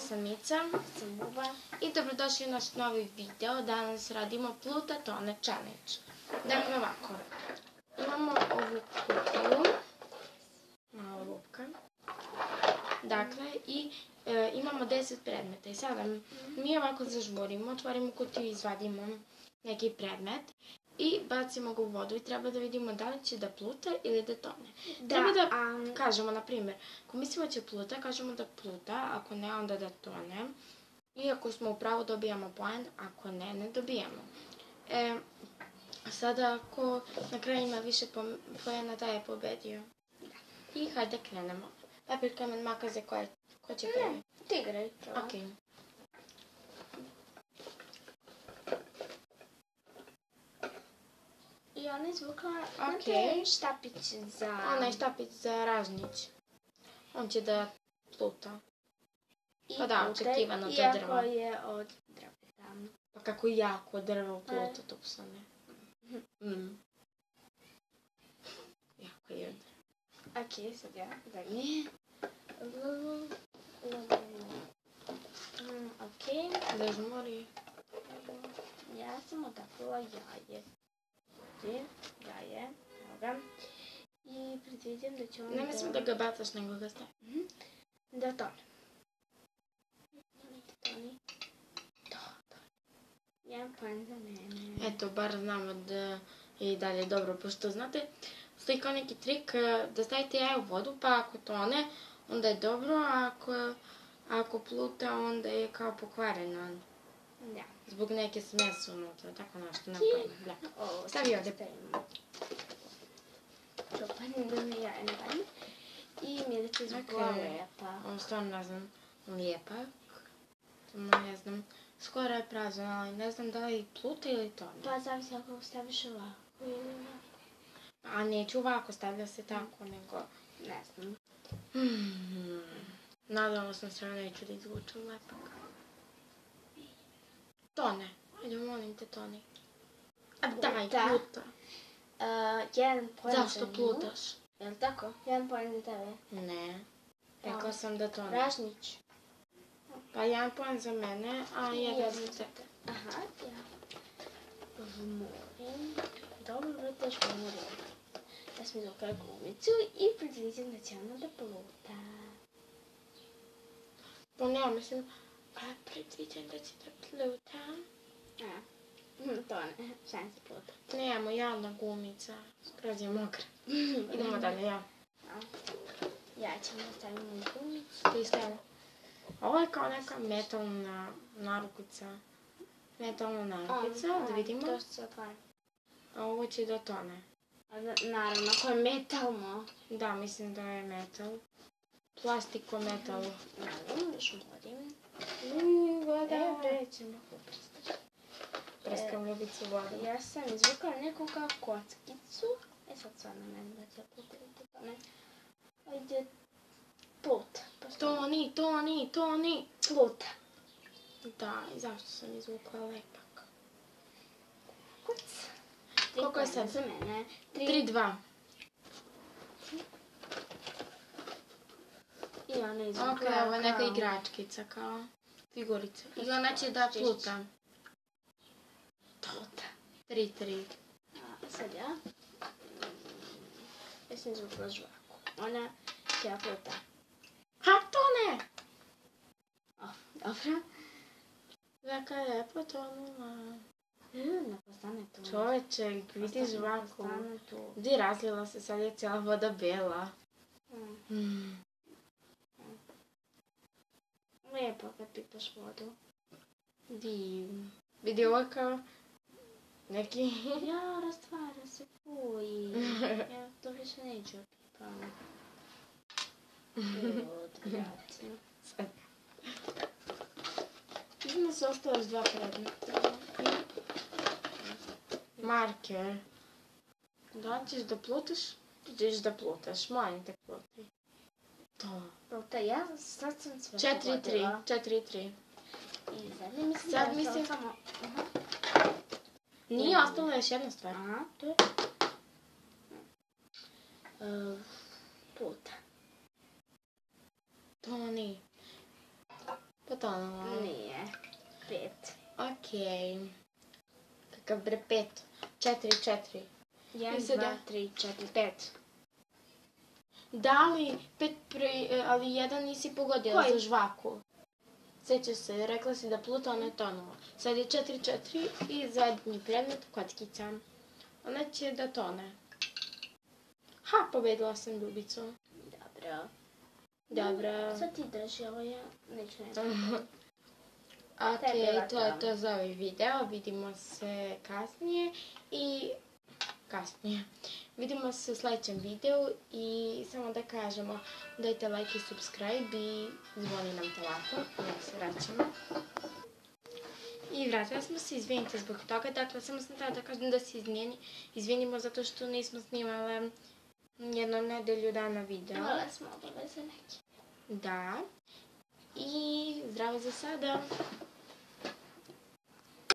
sam Mica. Sam Buba. I dobrodošli u naš novi video. Danas radimo Pluta Tone Challenge. Dakle, ovako. Imamo ovu kutiju. Malo lupka. Dakle, i imamo 10 predmeta. I sada mi ovako zažmurimo, otvorimo kutiju i izvadimo neki predmet. I bacimo ga u vodu i treba da vidimo da li će da pluta ili da tone. Treba da kažemo, na primjer, ako mislimo da će pluta, kažemo da pluta, ako ne, onda da tone. I ako smo u pravu dobijamo poen, ako ne, ne dobijamo. Sada, ako na kraju ima više poena, taj je pobedio. I hajde krenemo. Papir, kamen, makaze, ko će prvi? Ti igraj. Okej. I ona je izvukla štapić za... Onaj štapić za Ražnjić. On će da pluta. Pa da, očekivano to drvo. Iako je od drveta. Pa kako jako drvo pluta, to psane. Jako je drvo. Okej, sad ja dalje. Okej. Zažmuri. Ja sam odapila jaje. Jaje, evo ga. I predviđam da će on Ne mislim da ga bacaš, nego ga stavi. Da tone. Toni. To. Jedan poen za mene. Eto, bar znamo da je i dalje dobro, pošto znate, stoji kao neki trik da stavite jaje u vodu, pa ako tone, onda je dobro, a ako pluta, onda je kao pokvareno. Da. Zbog neke smese unutra, tako nešto, napojno. Stavi ovdje. Čupanje da mi jaje ne palim. I Milica izvukla lepa. Ovo stvarno ne znam, lijepak. Ne znam, skoro je prazan, ali ne znam da li pluta ili tone. Pa zavisi ako staviš ovako ili ovako. A neću ovako, stavlja se tako, nego... Ne znam. Nadala sam se, neću da izvučem lepak. Tone. Ajde, molim te, toni. A daj, pluta. Jedan poen za nju. Zašto plutaš? Je li tako? Jedan poen za tebe. Ne. Rekla sam da tone. Ražnjić. Pa jedan poen za mene, a jedan za tebe. Aha, ja. Žmurim. Dobro, vrteš žmurim. Ja sam izvukla gumicu i predviđam da će ona da pluta. Pa ne, mislim, predviđam da će da pluta. To ne, šans je pluta. Nemamo, javna gumica. Skroz je mokra. Idemo dalje, ja. Ja ćemo da stavimo gumicu. Ti stavi. Ovo je kao neka metalna narukica. Metalna narukica, da vidimo. To se otvara. A ovo će da tone. Naravno, ako je metalno. Da, mislim da je metal. Plastiko metal. Naravno, da šmorim. Voda. Evo, prećemo poprstaš. Prskam ljubicu vodu. Ja sam izvukla neku kao kockicu. Sad stvarno ne znam da će pluta to ne. Ajde, pluta. Toni. Pluta. Da, i zašto sam izvukla lepak? Kuc. Koliko je sad? Za mene. 3-2. I ona izvukla Ok, ovo je neka igračkica kao figurica. I ona će da pluta. Pluta. 3-3. Sad ja. Ja sam izvukla žvaku. Ona će da pluta. Ha, tone! Dobro. Žvaka je lepo tonula. Ne postane tu. Čoveče, vidi žvaku. Postane tu. Gdje razlila se, sad je cijela voda bela. Lijepo kad pipaš vodu. Divno. Vidi ovo kao neki... Ja, rastvara se, fuj. Ja to više neću pipam. Odvratno. Izme su ostalo još 2 predmeta. Marker. Da ćeš da plutaš? Ti ćeš da plutaš, molim te plutaj. To. Pluta, ja sad sam sve pogodila. 4-3. I sad mislim samo... Nije ostala još jedna stvar. Aha, to je... Pluta. To nije. Pa tonova? Nije. 5. Okej. Kakav bre 5? 4. 1, Mislim 2, da- 3, 4, 5. Da li ali jedan nisi pogodila Koji? za žvaku? Sjećaš se, rekla si da Pluton je tonova. Sad je 4 i zadnji predmet kockica. Ona će da tone. Ha, pobedila sam Ljubicu. Dobro. Dobro. Sad ti drži ovo, ja neću ne. Ok, to je to za ovaj video. Vidimo se kasnije. Vidimo se u sljedećem videu i samo da kažemo dajte like i subscribe i zvoni nam telefon. Ja se vraćamo. I vratila smo se, izvinite zbog toga. Dakle, samo sam tada da kažem da se izvinimo zato što nismo snimale jednu nedelju dana video. Imala smo obaveze neke. Da. I zdravo za sada.